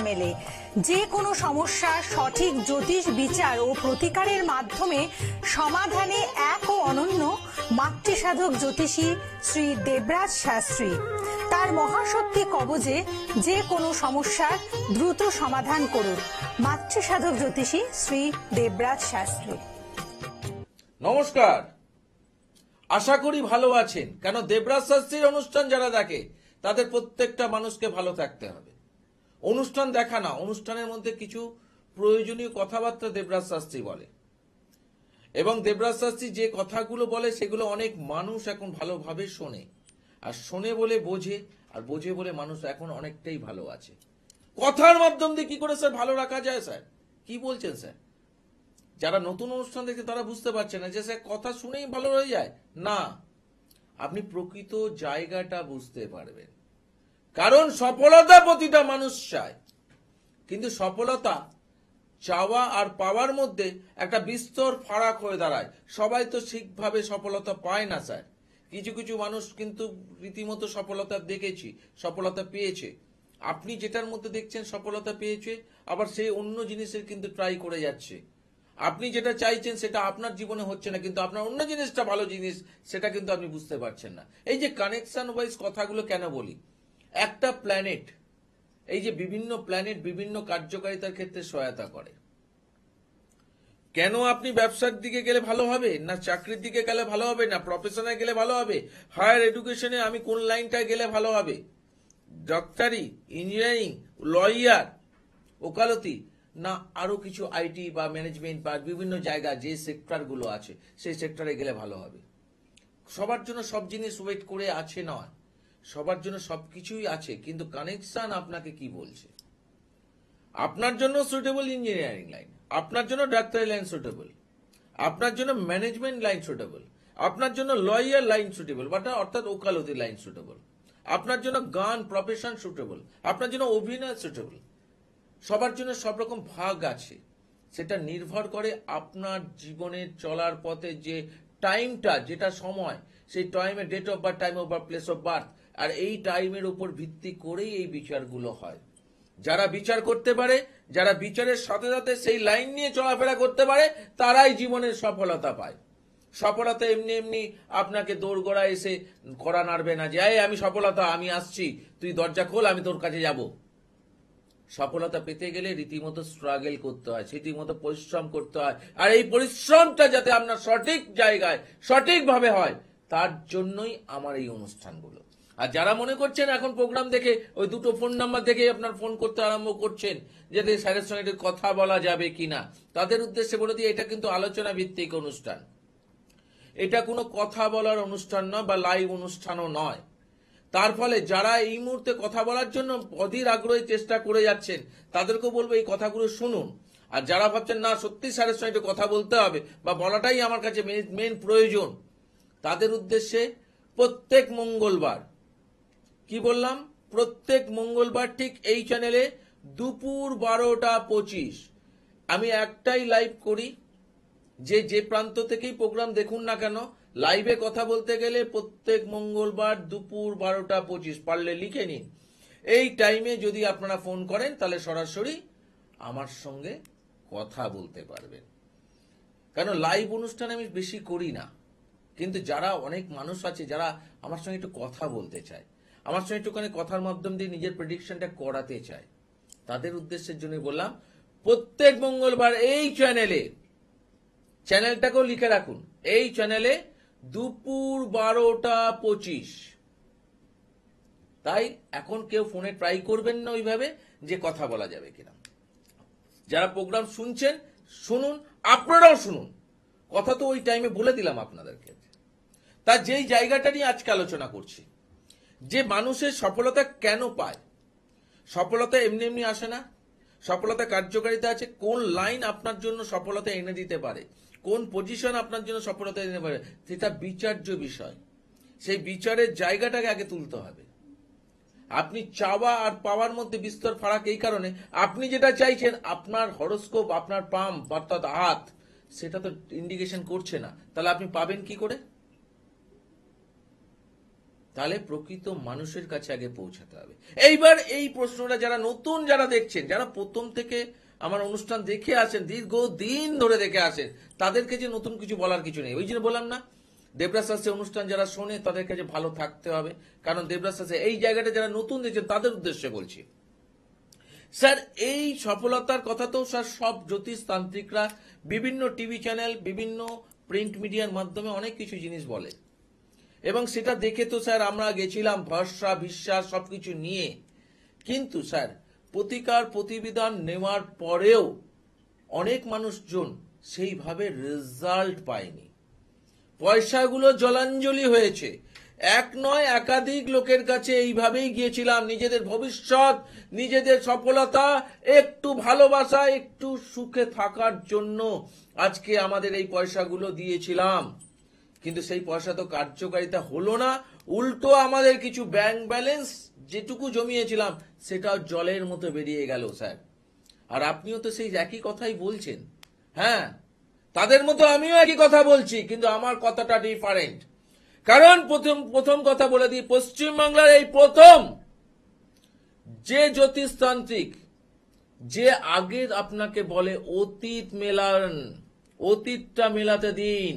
মেলে। যে কোনো সমস্যার সঠিক জ্যোতিষ বিচার ও প্রতিকারের মাধ্যমে সমাধানে এক ও অনন্য মাতৃসাধক জ্যোতিষী শ্রী দেবরাজ শাস্ত্রী। তার মহাশক্তি কবজে যে কোনো সমস্যার দ্রুত সমাধান করুন। মাতৃসাধক জ্যোতিষী শ্রী দেবরাজ শাস্ত্রী। নমস্কার, আশা করি ভালো আছেন। কেন দেবরাজ শাস্ত্রীর অনুষ্ঠান যারা দেখে তাদের প্রত্যেকটা মানুষকে ভালো থাকতে হবে। অনুষ্ঠান দেখা না, অনুষ্ঠানের মধ্যে কিছু প্রয়োজনীয় কথাবার্তা দেবরাজ শাস্ত্রী বলে, এবং দেবরাজ শাস্ত্রী যে কথাগুলো বলে সেগুলো অনেক মানুষ এখন ভালোভাবে শোনে, আর শোনে বলে বোঝে, আর বোঝে বলে মানুষ এখন অনেকটাই ভালো আছে। কথার মাধ্যম দিয়ে কি করে স্যার ভালো রাখা যায়? স্যার কি বলছেন স্যার? যারা নতুন অনুষ্ঠান দেখে তারা বুঝতে পারছে না যে স্যার কথা শুনেই ভালো হয়ে যায় না। আপনি প্রকৃত জায়গাটা বুঝতে পারবেন, কারণ সফলতা প্রতিটা মানুষ চায়, কিন্তু সফলতা চাওয়া আর পাওয়ার মধ্যে একটা বিস্তর ফারাক হয়ে দাঁড়ায়। সবাই তো ঠিকভাবে সফলতা পায় না স্যার। কিছু কিছু মানুষ কিন্তু রীতিমতো সফলতা দেখেছি, সফলতা পেয়েছে। আপনি যেটার মধ্যে দেখছেন সফলতা পেয়েছে, আবার সেই অন্য জিনিসের কিন্তু ট্রাই করে যাচ্ছে। আপনি যেটা চাইছেন সেটা আপনার জীবনে হচ্ছে না, কিন্তু আপনার অন্য জিনিসটা ভালো জিনিস, সেটা কিন্তু আপনি বুঝতে পারছেন না। এই যে কানেকশন ওয়াইজ কথাগুলো কেন বলি, একটা প্ল্যানেট, এই যে বিভিন্ন প্ল্যানেট বিভিন্ন কার্যকারিতার ক্ষেত্রে সহায়তা করে। কেন আপনি ব্যবসার দিকে গেলে ভালো হবে, না চাকরির দিকে গেলে ভালো হবে, না প্রফেশনে গেলে ভালো হবে, হায়ার এডুকেশনে আমি কোন লাইনটায় গেলে ভালো হবে, ডাক্তারি, ইঞ্জিনিয়ারিং, লয়ার, ওকালতি, না আরো কিছু আইটি বা ম্যানেজমেন্ট বা বিভিন্ন জায়গা যে সেক্টরগুলো আছে সেই সেক্টরে গেলে ভালো হবে। সবার জন্য সব জিনিস ওয়েট করে আছে নয়, সবার জন্য সবকিছুই আছে, কিন্তু কানেকশন আপনাকে কি বলছে। আপনার জন্য সুটেবল ইঞ্জিনিয়ারিং লাইন, আপনার জন্য ডাক্তারি লাইন সুটেবল, আপনার জন্য ম্যানেজমেন্ট লাইন সুটেবল, আপনার জন্য লয়ার লাইন সুটেবল, অর্থাৎ ওকালতি লাইন সুটেবল, আপনার জন্য গান প্রফেশন সুটেবল, আপনার জন্য অভিনয় সুটেবল। সবার জন্য সব রকম ভাগ আছে। সেটা নির্ভর করে আপনার জীবনের চলার পথে যে টাইমটা, যেটা সময়, সেই টাইমে date of birth, time of birth, place of birth, আর এই টাইমের উপর ভিত্তি করেই এই বিচারগুলো হয়। যারা বিচার করতে পারে, যারা বিচারের সাথে সাথে সেই লাইন নিয়ে চলাফেরা করতে পারে, তারাই জীবনের সফলতা পায়। সফলতা এমনি এমনি আপনাকে দোরগোড়া এসে করা নাড়বে না যে আমি সফলতা, আমি আসছি, তুই দরজা খোল, আমি তোর কাছে যাব। সফলতা পেতে গেলে রীতিমতো স্ট্রাগল করতে হয়, রীতিমতো পরিশ্রম করতে হয়, আর এই পরিশ্রমটা যাতে আপনার সঠিক জায়গায় সঠিকভাবে হয়, তার জন্যই আমার এই অনুষ্ঠানগুলো। আর যারা মনে করছেন এখন প্রোগ্রাম দেখে ওই দুটো ফোন নাম্বার থেকে আপনার ফোন করতে আরম্ভ করছেন যাতে স্যারের সঙ্গে কথা বলা যাবে কিনা, তাদের উদ্দেশ্যে বলে দিয়ে এটা কিন্তু আলোচনা ভিত্তিক অনুষ্ঠান, এটা কোনো কথা বলার অনুষ্ঠান নয় বা লাইভ অনুষ্ঠানও নয়। তার ফলে যারা এই মুহূর্তে কথা বলার জন্য অধীর আগ্রহে চেষ্টা করে যাচ্ছেন তাদেরকেও বলবো এই কথাগুলো শুনুন। আর যারা ভাবছেন না সত্যি স্যারের সঙ্গে কথা বলতে হবে বা বলাটাই আমার কাছে মেন প্রয়োজন, তাদের উদ্দেশ্যে প্রত্যেক মঙ্গলবার, কি বললাম, প্রত্যেক মঙ্গলবার ঠিক এই চ্যানেলে দুপুর 12:25 আমি একটাই লাইভ করি। যে প্রান্ত থেকেই প্রোগ্রাম দেখুন না কেন, লাইভে কথা বলতে গেলে প্রত্যেক মঙ্গলবার দুপুর 12:25, পারলে লিখে নিন। এই টাইমে যদি আপনারা ফোন করেন তাহলে সরাসরি আমার সঙ্গে কথা বলতে পারবেন। কেন লাইভ অনুষ্ঠান আমি বেশি করি না, কিন্তু যারা অনেক মানুষ আছে যারা আমার সঙ্গে একটু কথা বলতে চায়, আমার সঙ্গে একটুখানি কথার মাধ্যম দিয়ে নিজের প্রেডিকশনটা করাতে চায়, তাদের উদ্দেশ্যের জন্য বললাম প্রত্যেক মঙ্গলবার এই চ্যানেলটাকেও লিখে রাখুন, এই চ্যানেলে দুপুর 12:25। তাই এখন কেউ ফোনে ট্রাই করবেন না ওইভাবে যে কথা বলা যাবে কিনা। যারা প্রোগ্রাম শুনছেন শুনুন, আপনারাও শুনুন, কথা তো ওই টাইমে বলে দিলাম আপনাদেরকে। তা যেই জায়গাটা নিয়ে আজকে আলোচনা করছি, যে মানুষের সফলতা কেন পায়, সফলতা এমনি এমনি আসে না, সফলতা কার্যকারিতা আছে। কোন লাইন আপনার জন্য সফলতা এনে দিতে পারে, কোন পজিশন আপনার জন্য সফলতা এনে পারে, সেটা বিচার্য বিষয়। সেই বিচারের জায়গাটাকে আগে তুলতে হবে। আপনি চাওয়া আর পাওয়ার মধ্যে বিস্তর ফারাক এই কারণে, আপনি যেটা চাইছেন আপনার হরোস্কোপ, আপনার পাম অর্থাৎ হাত, সেটা তো ইন্ডিকেশন করছে না, তাহলে আপনি পাবেন কি করে? তাহলে প্রকৃত মানুষের কাছে আগে পৌঁছাতে হবে। এইবার এই প্রশ্নটা যারা নতুন যারা দেখছেন, যারা প্রথম থেকে আমার অনুষ্ঠান দেখে আসেন, দীর্ঘ দিন ধরে দেখে আসেন, তাদেরকে যে নতুন কিছু বলার কিছু নেই। ওই জন্য বললাম না, দেবরাজ শাস্ত্রী অনুষ্ঠান যারা শোনে তাদের কাছে ভালো থাকতে হবে। কারণ দেবরাজ শাস্ত্রী এই জায়গাটা যারা নতুন দেখছেন তাদের উদ্দেশ্যে বলছি। স্যার এই সফলতার কথা তো স্যার সব জ্যোতিষ তান্ত্রিকরা বিভিন্ন টিভি চ্যানেল, বিভিন্ন প্রিন্ট মিডিয়ার মাধ্যমে অনেক কিছু জিনিস বলে, এবং সেটা দেখে তো স্যার আমরা গেছিলাম ভরসা বিশ্বাস সবকিছু নিয়ে। কিন্তু স্যার প্রতিকার প্রতিবিধান নেওয়ার পরেও অনেক মানুষজন সেইভাবে রেজাল্ট পায়নি, পয়সাগুলো জলাঞ্জলি হয়েছে। এক নয় একাধিক লোকের কাছে এইভাবেই গিয়েছিলাম, নিজেদের ভবিষ্যৎ, নিজেদের সফলতা, একটু ভালোবাসা, একটু সুখে থাকার জন্য আজকে আমাদের এই পয়সাগুলো দিয়েছিলাম। কিন্তু সেই পয়সা তো কার্যকারিতা হলো না, উল্টো আমাদের কিছু ব্যাংক ব্যালেন্স যেটুকু জমিয়েছিলাম সেটাও জলের মতো বেরিয়ে গেল স্যার। আর আপনিও তো সেই একই কথাই বলছেন। হ্যাঁ, তাদের মতো আমিও একই কথা বলছি, কিন্তু আমার কথাটা ডিফারেন্ট। কারণ প্রথম কথা বলে দিই, পশ্চিমবাংলার এই প্রথম যে জ্যোতিষতান্ত্রিক যে আগে আপনাকে বলে অতীত মেলান, অতীতটা মেলাতে দিন।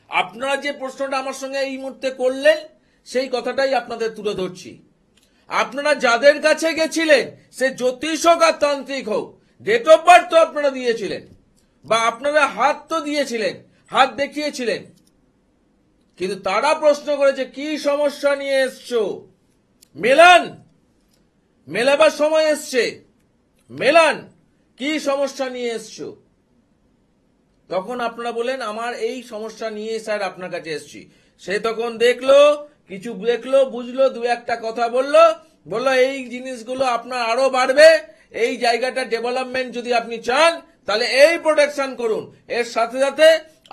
আপনারা যে প্রশ্নটা আমার সঙ্গে এই মুহূর্তে করলেন সেই কথাটাই আপনাদের তুলে ধরছি। আপনারা যাদের কাছে গেছিলেন, সে জ্যোতিষ হোক আর তান্ত্রিক হোক, ডেট অফ বার্থ তো আপনারা দিয়েছিলেন, বা আপনারা হাত তো দিয়েছিলেন, হাত দেখিয়েছিলেন, কিন্তু তারা প্রশ্ন করেছে কি সমস্যা নিয়ে এসছো, মেলান, মেলাবার সময় এসছে, মেলান, কি সমস্যা নিয়ে এসছো। তখন আপনারা বলেন আমার এই সমস্যা নিয়ে স্যার আপনার কাছে এসছি। সে তখন দেখলো, কিছু দেখলো, বুঝলো, দু একটা কথা বললো এই জিনিসগুলো আপনার আরো বাড়বে, এই জায়গাটা ডেভেলপমেন্ট যদি আপনি চান তাহলে এই প্রোটেকশন করুন। এর সাথে সাথে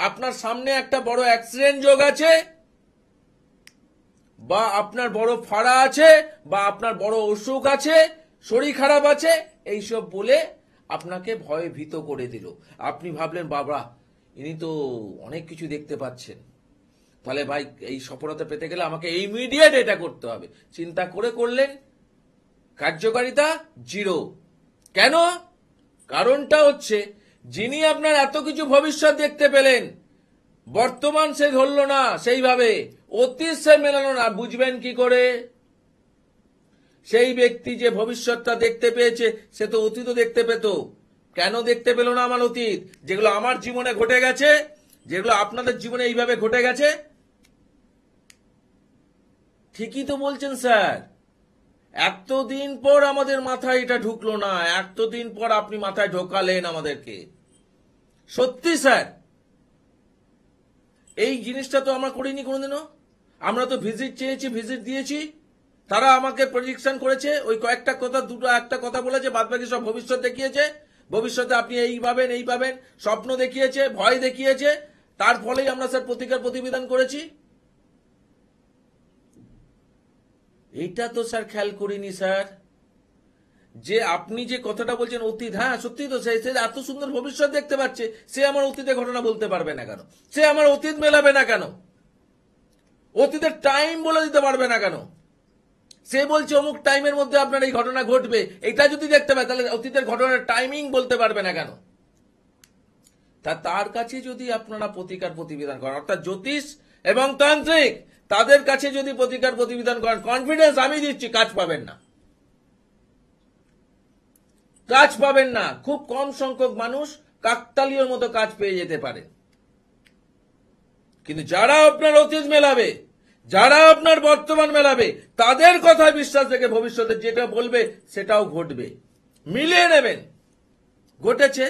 আপনার সামনে একটা বড় অ্যাক্সিডেন্ট যোগ আছে, বা আপনার বড় ফাড়া আছে, বা আপনার বড় অসুখ আছে, শরীর খারাপ আছে, এইসব বলে আপনাকে ভয়ে ভীত করে দিল। আপনি ভাবলেন বাবা ইনি তো অনেক কিছু দেখতে পাচ্ছেন, তাহলে ভাই এই সফলতা পেতে গেলে আমাকে ইমিডিয়েট এটা করতে হবে। চিন্তা করে করলেন, কার্যকারিতা জিরো। কেন? কারণটা হচ্ছে যিনি আপনার এত কিছু ভবিষ্যৎ দেখতে পেলেন, বর্তমান সে ধরল না সেইভাবে, অতীত সে মেলানো না, বুঝবেন কি করে? সেই ব্যক্তি যে ভবিষ্যৎটা দেখতে পেয়েছে সে তো অতীতও দেখতে পেত। কেন দেখতে পেল না আমার অতীত? যেগুলো আমার জীবনে ঘটে গেছে, যেগুলো আপনাদের জীবনে এইভাবে ঘটে গেছে। ঠিকই তো বলছেন স্যার, এতদিন পর আমাদের মাথায় এটা ঢুকলো না, এতদিন পর আপনি মাথায় ঢোকালেন আমাদেরকে। সত্যি স্যার, এই জিনিসটা তো আমরা করিনি কোনোদিনও। আমরা তো ভিজিট চেয়েছি, ভিজিট দিয়েছি, তারা আমাকে প্রেডিকশন করেছে, ওই কয়েকটা কথা, দুটো একটা কথা বলেছে, বাদ বাকি সব ভবিষ্যৎ দেখিয়েছে। ভবিষ্যতে আপনি এই পাবেন, এই পাবেন, স্বপ্ন দেখিয়েছে, ভয় দেখিয়েছে, তার ফলেই আমরা স্যার প্রতিকার প্রতিবিধান করেছি। এইটা তো স্যার খেয়াল করিনি স্যার, যে আপনি যে কথাটা বলছেন অতীত, হ্যাঁ সত্যি তো, সে এত সুন্দর ভবিষ্যৎ দেখতে পাচ্ছে, সে আমার অতীতের ঘটনা বলতে পারবে না কেন? সে আমার অতীত মেলাবে না কেন? অতীতের টাইম বলে দিতে পারবে না কেন? সে বলছে অমুক টাইমের মধ্যে আপনার এই ঘটনা ঘটবে, এটা যদি দেখতে পায় তাহলে অতীতের ঘটনার টাইমিং বলতে পারবে না কেন? তার কাছে যদি আপনারা প্রতিকার প্রতিবিধান করেন, অর্থাৎ জ্যোতিষ এবং তান্ত্রিক তাদের কাছে যদি প্রতিকার প্রতিবিধান করেন, কনফিডেন্স আমি দিচ্ছি কাজ পাবেন না, কাজ পাবেন না। খুব কম সংখ্যক মানুষ কাকতালীয়র মতো কাজ পেয়ে যেতে পারে, কিন্তু যারা আপনার অতীত মেলাবে, যারা আপনার বর্তমান মেলাবে, তাদের কথায় বিশ্বাস রেখে ভবিষ্যতে যেটা বলবে সেটাও ঘটবে, মিলিয়ে নেবেন। ঘটেছে।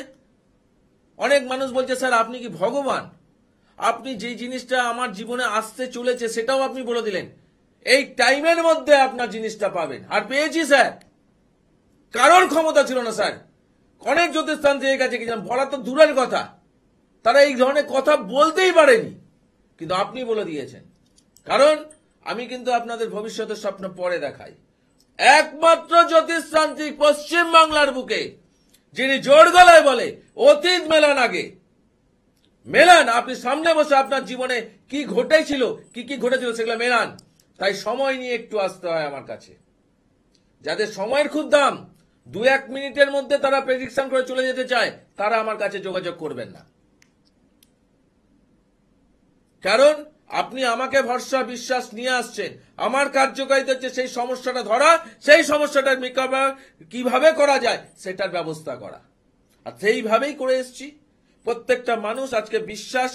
অনেক মানুষ বলছে স্যার আপনি কি ভগবান? আপনি যে জিনিসটা আমার জীবনে আসতে চলেছে সেটাও আপনি বলে দিলেন, এই টাইমের মধ্যে আপনার জিনিসটা পাবেন। আর পেয়েছি স্যার, কারোর ক্ষমতা ছিল না স্যার। অনেক জ্যোতিষতান্ত্রিকের কাছে গেছিলাম, বলা তো দূরের কথা, তারা এই ধরনের কথা বলতেই পারেনি, কিন্তু আপনি বলে দিয়েছেন। কারণ আমি কিন্তু আপনাদের ভবিষ্যতের স্বপ্ন পরে দেখাই। একমাত্র জ্যোতিষতান্ত্রিক পশ্চিম বাংলার বুকে যিনি জোর গলায় বলে অতীত মেলান, আগে মেলান, আপনি সামনে বসে আপনার জীবনে কি ঘটেছিল, কি কি ঘটেছিল সেগুলো মেলান, তাই সময় নিয়ে একটু আসতে হয় আমার কাছে। যাদের সময়ের খুব দাম, 2-1 মিনিটের মধ্যে তারা প্রেডিকশন করে চলে যেতে চায়, তারা আমার কাছে যোগাযোগ করবেন না। কারণ আপনি আমাকে ভরসা বিশ্বাস নিয়ে আসছেন, আমার কার্যকারিতা হচ্ছে সেই সমস্যাটা ধরা, সেই সমস্যাটার মোকাবেলা কিভাবে করা যায় সেটার ব্যবস্থা করা, আর সেইভাবেই করে এসছি। প্রত্যেকটা মানুষ আজকে বিশ্বাস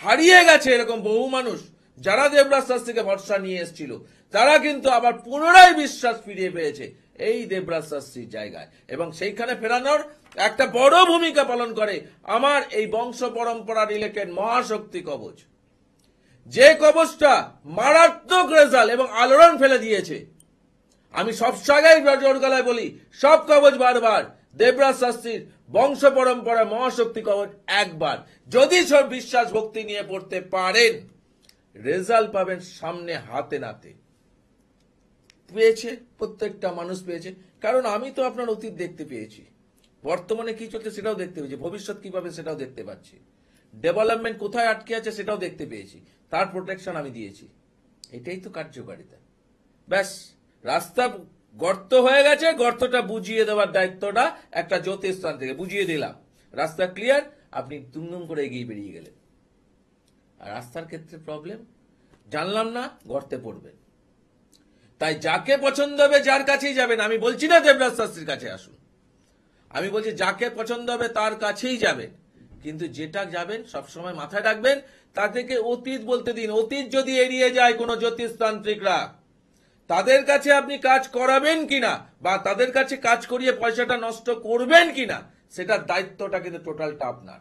হারিয়ে গেছে, এরকম বহু মানুষ যারা দেবরাজ শাস্ত্রীকে ভরসা নিয়ে এসেছিল, তারা কিন্তু আবার পুনরায় বিশ্বাস ফিরিয়ে পেয়েছে এই দেবরাজ শাস্ত্রীর জায়গায়, এবং সেইখানে ফেরানোর একটা বড় ভূমিকা পালন করে আমার এই বংশ পরম্পরা রিলেটেড মহাশক্তি কবচ, যে কবচটা মারাত্মক রেজাল্ট এবং আলোড়ন ফেলে দিয়েছে। আমি সব জায়গায় জোর গলায় বলি, সব কবচ বারবার, দেবরাজ শাস্ত্রীর বংশ পরম্পরা মহাশক্তি কবচ একবার যদি সব বিশ্বাস ভক্তি নিয়ে পড়তে পারেন, রেজাল্ট পাবেন সামনে হাতে নাতে। পেয়েছে, প্রত্যেকটা মানুষ পেয়েছে, কারণ আমি তো আপনার অতীত দেখতে পেয়েছি, বর্তমানে কি চলছে সেটাও দেখতে পেয়েছি, ভবিষ্যৎ কি পাবে সেটাও দেখতে পাচ্ছি, ডেভেলপমেন্ট কোথায় আটকে আছে সেটাও দেখতে পেয়েছি, তার প্রোটেকশন আমি দিয়েছি। এটাই তো কার্যকারিতা। ব্যাস, রাস্তা গর্ত হয়ে গেছে, গর্তটা বুঝিয়ে দেওয়ার দায়িত্বটা একটা জ্যোতিষস্থান থেকে বুঝিয়ে দিলাম, রাস্তা ক্লিয়ার, আপনি দুমদুম করে এগিয়ে বেরিয়ে গেলেন। আর রাস্তার ক্ষেত্রে প্রবলেম, জানলাম না, গর্তে পড়বেন। তাই যাকে পছন্দ হবে যার কাছেই যাবেন, আমি বলছি না দেবরাজ শাস্ত্রীর কাছে আসুন, আমি বলছি যাকে পছন্দ হবে তার কাছেই যাবেন, কিন্তু যেটা যাবেন সবসময় মাথায় রাখবেন, তাদেরকে অতীত বলতে দিন। অতীত যদি এড়িয়ে যায় কোনো জ্যোতিষতান্ত্রিকরা, তাদের কাছে আপনি কাজ করাবেন কিনা বা তাদের কাছে কাজ করিয়ে পয়সাটা নষ্ট করবেন কিনা, সেটার দায়িত্বটা কিন্তু টোটালটা আপনার।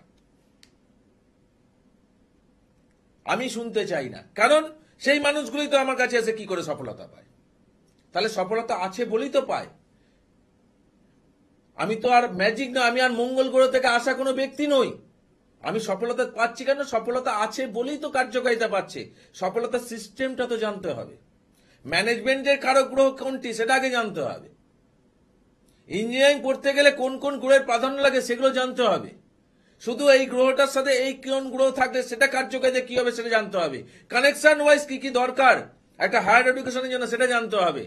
আমি শুনতে চাই না, কারণ সেই মানুষগুলি তো আমার কাছে এসে কি করে সফলতা পায়, তাহলে সফলতা আছে বলেই তো পায়। আমি তো আর ম্যাজিক না, আমি আর মঙ্গল গ্রহ থেকে আসা কোনো ব্যক্তি নই। আমি সফলতা পাচ্ছি কেন, সফলতা আছে বলেই তো কার্যকারিতা পাচ্ছে। সফলতার সিস্টেমটা তো জানতে হবে, ম্যানেজমেন্টের কারক গ্রহ কোনটি সেটা আগে জানতে হবে, ইঞ্জিনিয়ারিং পড়তে গেলে কোন কোন গ্রহের প্রাধান্য লাগে সেগুলো জানতে হবে। শুধু এই গ্রহটার সাথে এই কোন গ্রহ থাকলে সেটা কার্যকারিতা কি হবে সেটা জানতে হবে, কানেকশন ওয়াইজ কি কি দরকার একটা হায়ার এডুকেশনের জন্য সেটা জানতে হবে,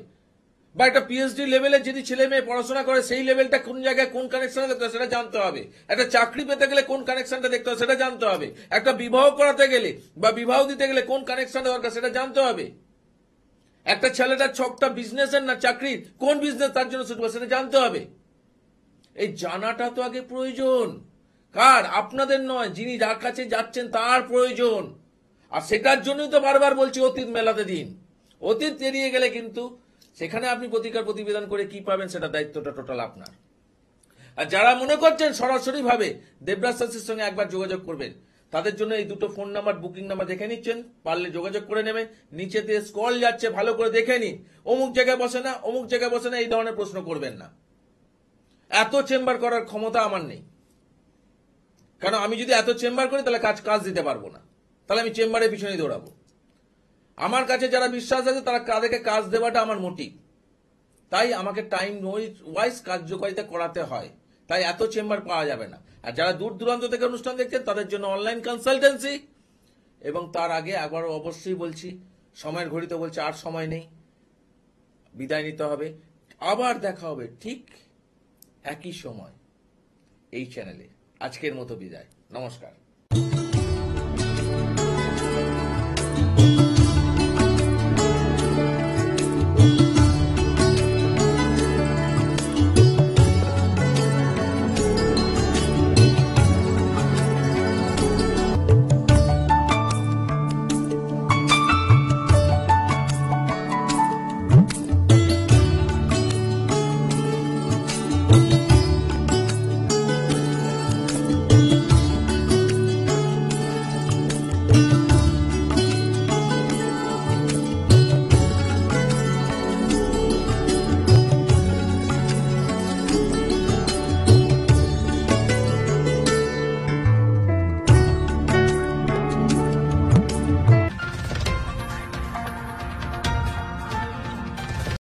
বা একটা পিএইচডি লেভেলে যদি ছেলে মেয়ে পড়াশোনা করে সেই লেভেলটা কোন জায়গায় কোন কানেকশনে দেখতে হবে সেটা জানতে হবে, একটা চাকরি পেতে গেলে কোন কানেকশনটা দেখতে হবে সেটা জানতে হবে, একটা বিবাহ করাতে গেলে বা বিবাহ দিতে গেলে কোন কানেকশনটা দরকার সেটা জানতে হবে, একটা ছেলেটার ছকটা বিজনেসের না চাকরির, কোন বিজনেস তার জন্য সুট সেটা জানতে হবে। এই জানাটা তো আগে প্রয়োজন, কার? আপনাদের নয়, যিনি যার কাছে যাচ্ছেন তার প্রয়োজন। আর সেটার জন্যই তো বারবার বলছি অতীত মেলাতে দিন। অতীত এড়িয়ে গেলে কিন্তু সেখানে আপনি প্রতিকার প্রতিবেদন করে কি পাবেন সেটা দায়িত্বটা টোটাল আপনার। আর যারা মনে করছেন সরাসরি ভাবে দেবরাজ শাস্ত্রীর সঙ্গে একবার যোগাযোগ করবেন, তাদের জন্য এই দুটো ফোন নাম্বার বুকিং নাম্বার দেখে নিচ্ছেন, পারলে যোগাযোগ করে নেবেন। নিচে দিয়ে স্ক্রল যাচ্ছে, ভালো করে দেখে নিন, অমুক জায়গায় বসে না অমুক জায়গায় বসে না এই ধরনের প্রশ্ন করবেন না। এত চেম্বার করার ক্ষমতা আমার নেই, কারণ আমি যদি এত চেম্বার করি তাহলে কাজ দিতে পারবো না, তাহলে আমি চেম্বারের পিছনে দৌড়াবো। আমার কাছে যারা বিশ্বাস আছে তারা তাদেরকে কাজ দেওয়াটা আমার মোটিভ, তাই আমাকে টাইম ওয়াইজ কার্যকারিতা করাতে হয়, তাই এত চেম্বার পাওয়া যাবে না। আর যারা দূর দূরান্ত থেকে অনুষ্ঠান দেখছেন তাদের জন্য অনলাইন কনসালটেন্সি, এবং তার আগে আবারও অবশ্যই বলছি, সময়ের ঘড়িতে বলছে আর সময় নেই, বিদায় নিতে হবে। আবার দেখা হবে ঠিক একই সময় এই চ্যানেলে। আজকের মতো বিদায়, নমস্কার।